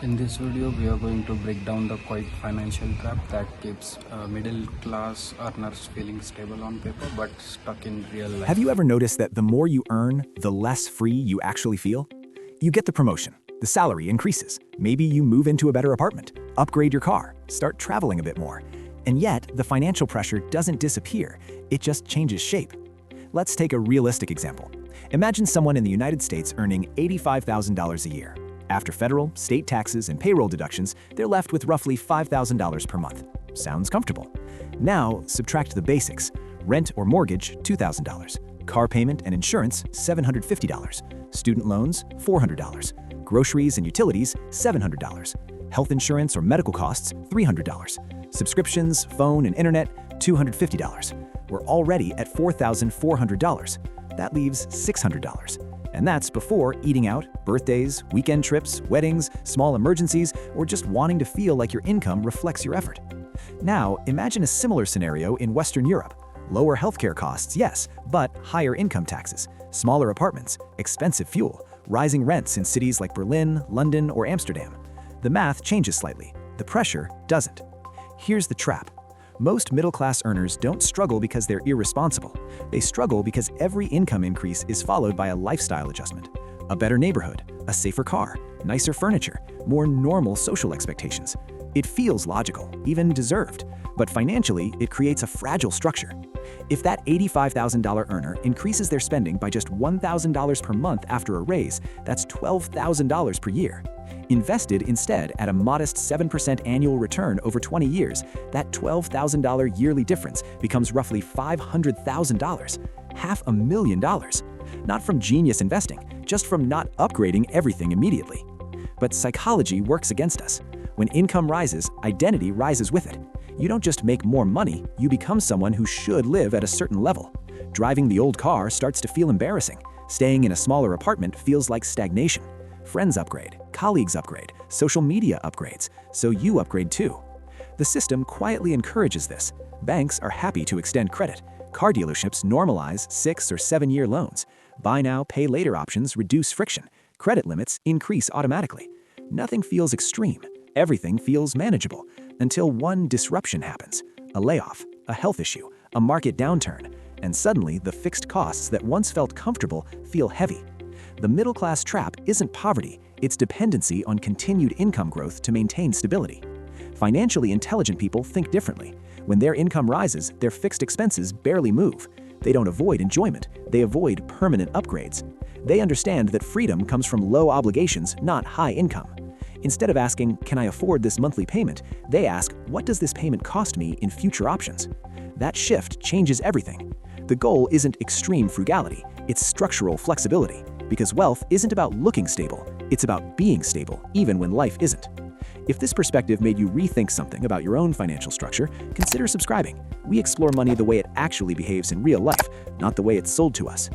In this video, we are going to break down the quiet financial trap that keeps middle class earners feeling stable on paper but stuck in real life. Have you ever noticed that the more you earn, the less free you actually feel? You get the promotion, the salary increases, maybe you move into a better apartment, upgrade your car, start traveling a bit more. And yet, the financial pressure doesn't disappear, it just changes shape. Let's take a realistic example. Imagine someone in the United States earning $85,000 a year. After federal, state taxes, and payroll deductions, they're left with roughly $5,000 per month. Sounds comfortable. Now, subtract the basics. Rent or mortgage, $2,000. Car payment and insurance, $750. Student loans, $400. Groceries and utilities, $700. Health insurance or medical costs, $300. Subscriptions, phone, and internet, $250. We're already at $4,400. That leaves $600. And that's before eating out, birthdays, weekend trips, weddings, small emergencies, or just wanting to feel like your income reflects your effort. Now, imagine a similar scenario in Western Europe. Lower healthcare costs, yes, but higher income taxes, smaller apartments, expensive fuel, rising rents in cities like Berlin, London, or Amsterdam. The math changes slightly. The pressure doesn't. Here's the trap. Most middle-class earners don't struggle because they're irresponsible. They struggle because every income increase is followed by a lifestyle adjustment. A better neighborhood, a safer car, nicer furniture, more normal social expectations. It feels logical, even deserved, but financially, it creates a fragile structure. If that $85,000 earner increases their spending by just $1,000 per month after a raise, that's $12,000 per year. Invested instead at a modest 7% annual return over 20 years, that $12,000 yearly difference becomes roughly $500,000, $500,000. Not from genius investing, just from not upgrading everything immediately. But psychology works against us. When income rises, identity rises with it. You don't just make more money, you become someone who should live at a certain level. Driving the old car starts to feel embarrassing. Staying in a smaller apartment feels like stagnation. Friends upgrade, colleagues upgrade, social media upgrades, so you upgrade too. The system quietly encourages this. Banks are happy to extend credit. Car dealerships normalize 6 or 7-year loans. Buy now, pay later options reduce friction. Credit limits increase automatically. Nothing feels extreme. Everything feels manageable until one disruption happens. A layoff, a health issue, a market downturn, and suddenly the fixed costs that once felt comfortable feel heavy. The middle-class trap isn't poverty, it's dependency on continued income growth to maintain stability. Financially intelligent people think differently. When their income rises, their fixed expenses barely move. They don't avoid enjoyment, they avoid permanent upgrades. They understand that freedom comes from low obligations, not high income. Instead of asking, "Can I afford this monthly payment?" they ask, "What does this payment cost me in future options?" That shift changes everything. The goal isn't extreme frugality, it's structural flexibility. Because wealth isn't about looking stable, it's about being stable, even when life isn't. If this perspective made you rethink something about your own financial structure, consider subscribing. We explore money the way it actually behaves in real life, not the way it's sold to us.